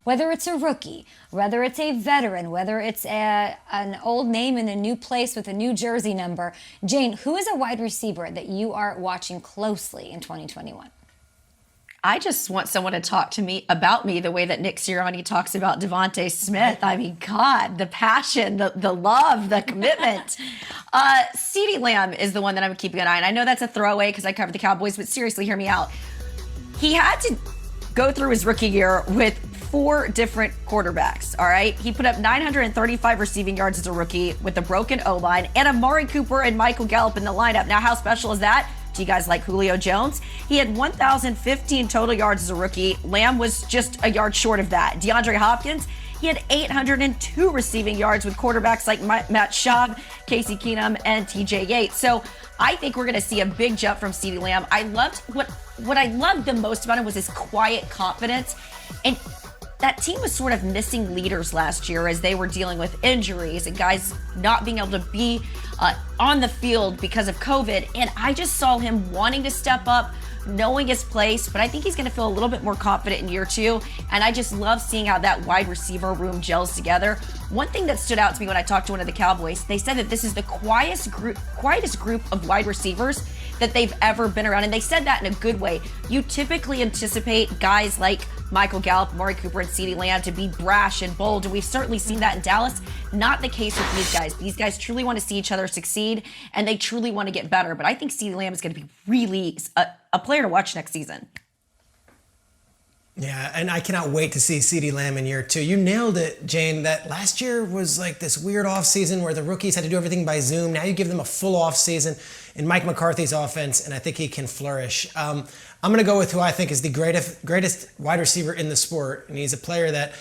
Whether it's a rookie, whether it's a veteran, whether it's an old name in a new place with a new jersey number. Jane, who is a wide receiver that you are watching closely in 2021? I just want someone to talk to me about me the way that Nick Sirianni talks about Devontae Smith. I mean, God, the passion, the love, the commitment. CeeDee Lamb is the one that I'm keeping an eye on. I know that's a throwaway because I cover the Cowboys, but seriously, hear me out. He had to go through his rookie year with 4 different quarterbacks, all right? He put up 935 receiving yards as a rookie with a broken O-line and Amari Cooper and Michael Gallup in the lineup. Now, how special is that? Do you guys like Julio Jones? He had 1,015 total yards as a rookie. Lamb was just a yard short of that. DeAndre Hopkins, he had 802 receiving yards with quarterbacks like Matt Schaub, Casey Keenum, and TJ Yates. So I think we're going to see a big jump from CeeDee Lamb. I loved what I loved the most about him was his quiet confidence. And that team was sort of missing leaders last year as they were dealing with injuries and guys not being able to be on the field because of COVID. And I just saw him wanting to step up, knowing his place, but I think he's going to feel a little bit more confident in year 2. And I just love seeing how that wide receiver room gels together. One thing that stood out to me when I talked to one of the Cowboys, they said that this is the quietest group of wide receivers that they've ever been around. And they said that in a good way. You typically anticipate guys like Michael Gallup, Amari Cooper, and CeeDee Lamb to be brash and bold, and we've certainly seen that in Dallas. Not the case with these guys. These guys truly want to see each other succeed, and they truly want to get better. But I think CeeDee Lamb is going to be really a player to watch next season. Yeah, and I cannot wait to see CeeDee Lamb in year 2. You nailed it, Jane, that last year was like this weird offseason where the rookies had to do everything by Zoom. Now you give them a full offseason in Mike McCarthy's offense, and I think he can flourish. I'm going to go with who I think is the greatest wide receiver in the sport, and he's a player that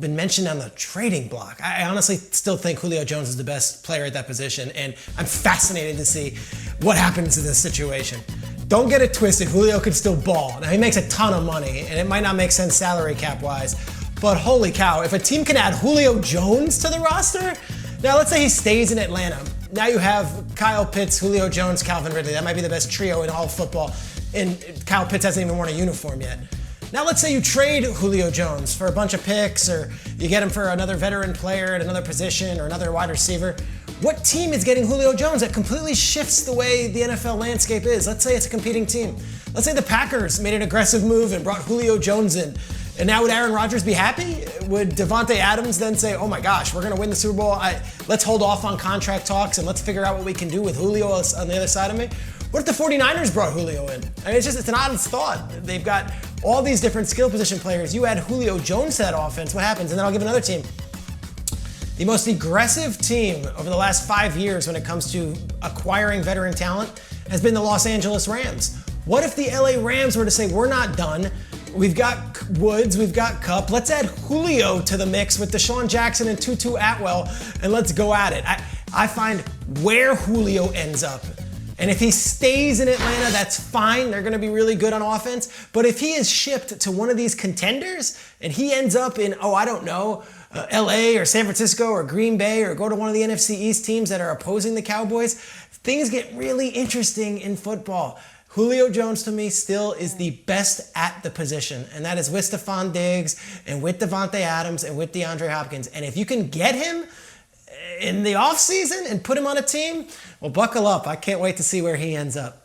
been mentioned on the trading block. I honestly still think Julio Jones is the best player at that position, and I'm fascinated to see what happens in this situation. Don't get it twisted, Julio could still ball. Now, he makes a ton of money, and it might not make sense salary cap-wise, but holy cow, if a team can add Julio Jones to the roster, now let's say he stays in Atlanta. Now you have Kyle Pitts, Julio Jones, Calvin Ridley. That might be the best trio in all of football, and Kyle Pitts hasn't even worn a uniform yet. Now let's say you trade Julio Jones for a bunch of picks, or you get him for another veteran player at another position or another wide receiver. What team is getting Julio Jones? That completely shifts the way the NFL landscape is. Let's say it's a competing team. Let's say the Packers made an aggressive move and brought Julio Jones in. And now would Aaron Rodgers be happy? Would Devontae Adams then say, oh my gosh, we're going to win the Super Bowl. Let's hold off on contract talks and let's figure out what we can do with Julio on the other side of me? What if the 49ers brought Julio in? I mean, it's an honest thought. They've got all these different skill position players. You add Julio Jones to that offense, what happens? And then I'll give another team. The most aggressive team over the last 5 years when it comes to acquiring veteran talent has been the Los Angeles Rams. What if the LA Rams were to say, we're not done. We've got Woods, we've got Kupp. Let's add Julio to the mix with Deshaun Jackson and Tutu Atwell, and let's go at it. I find where Julio ends up. And if he stays in Atlanta, that's fine. They're going to be really good on offense. But if he is shipped to one of these contenders and he ends up in, LA or San Francisco or Green Bay, or go to one of the NFC East teams that are opposing the Cowboys, things get really interesting in football. Julio Jones to me still is the best at the position, and that is with Stephon Diggs and with Devontae Adams and with DeAndre Hopkins. And if you can get him in the offseason and put him on a team, well, buckle up. I can't wait to see where he ends up.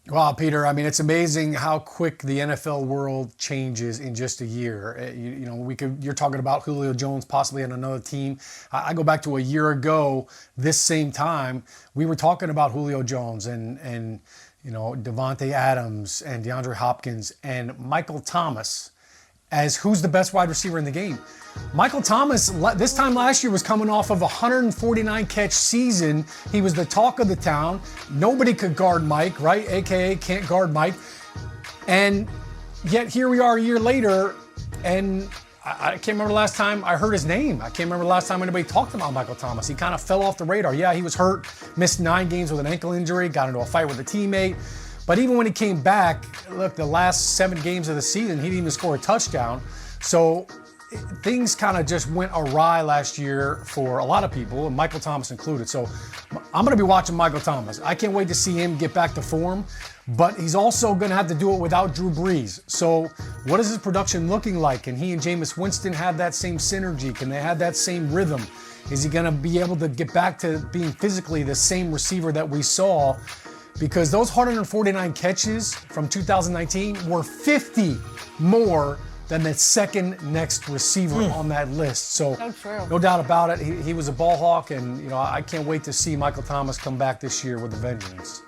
Wow, Peter, I mean, it's amazing how quick the NFL world changes in just a year. You're talking about Julio Jones possibly on another team. I go back to a year ago, this same time, we were talking about Julio Jones and Devontae Adams and DeAndre Hopkins and Michael Thomas as who's the best wide receiver in the game. Michael Thomas, this time last year, was coming off of a 149 catch season. He was the talk of the town. Nobody could guard Mike, right? AKA can't guard Mike. And yet here we are a year later, and I can't remember the last time I heard his name. I can't remember the last time anybody talked about Michael Thomas. He kind of fell off the radar. Yeah, he was hurt, missed 9 games with an ankle injury, got into a fight with a teammate. But even when he came back, look, the last 7 games of the season, he didn't even score a touchdown. So things kind of just went awry last year for a lot of people, and Michael Thomas included. So I'm going to be watching Michael Thomas. I can't wait to see him get back to form, but he's also going to have to do it without Drew Brees. So what is his production looking like? Can he and Jameis Winston have that same synergy? Can they have that same rhythm? Is he going to be able to get back to being physically the same receiver that we saw? Because those 149 catches from 2019 were 50 more than the second next receiver on that list. So true. No doubt about it, he was a ball hawk, and I can't wait to see Michael Thomas come back this year with a vengeance.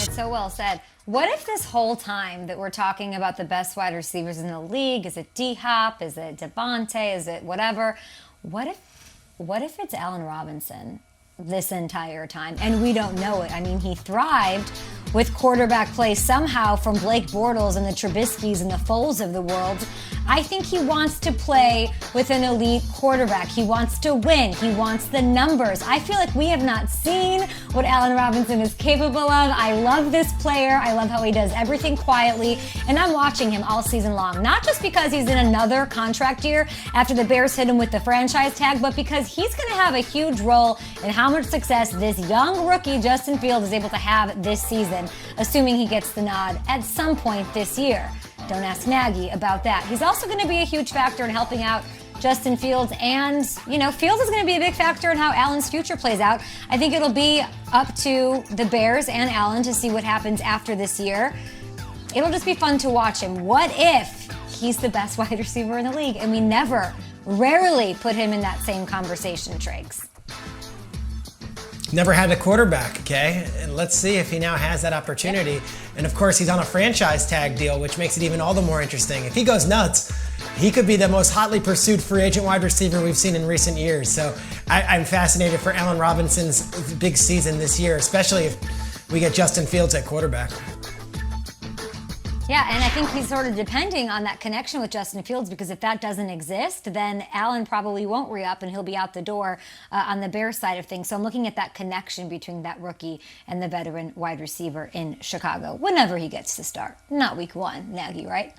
It's so well said. What if this whole time that we're talking about the best wide receivers in the league, is it D-Hop, is it Devontae, is it whatever, what if it's Allen Robinson this entire time and we don't know it? I mean, he thrived with quarterback play somehow from Blake Bortles and the Trubiskys and the Foles of the world. I think he wants to play with an elite quarterback. He wants to win. He wants the numbers. I feel like we have not seen what Allen Robinson is capable of. I love this player. I love how he does everything quietly. And I'm watching him all season long, not just because he's in another contract year after the Bears hit him with the franchise tag, but because he's going to have a huge role in how much success this young rookie, Justin Fields, is able to have this season, assuming he gets the nod at some point this year. Don't ask Nagy about that. He's also going to be a huge factor in helping out Justin Fields, and Fields is going to be a big factor in how Allen's future plays out. I think it'll be up to the Bears and Allen to see what happens after this year. It'll just be fun to watch him. What if he's the best wide receiver in the league and we rarely put him in that same conversation, Triggs? Never had a quarterback, okay? And let's see if he now has that opportunity. And of course, he's on a franchise tag deal, which makes it even all the more interesting. If he goes nuts, he could be the most hotly pursued free agent wide receiver we've seen in recent years. So I'm fascinated for Allen Robinson's big season this year, especially if we get Justin Fields at quarterback. Yeah, and I think he's sort of depending on that connection with Justin Fields, because if that doesn't exist, then Allen probably won't re-up and he'll be out the door on the Bears side of things. So I'm looking at that connection between that rookie and the veteran wide receiver in Chicago whenever he gets to start. Not week one, Nagy, right?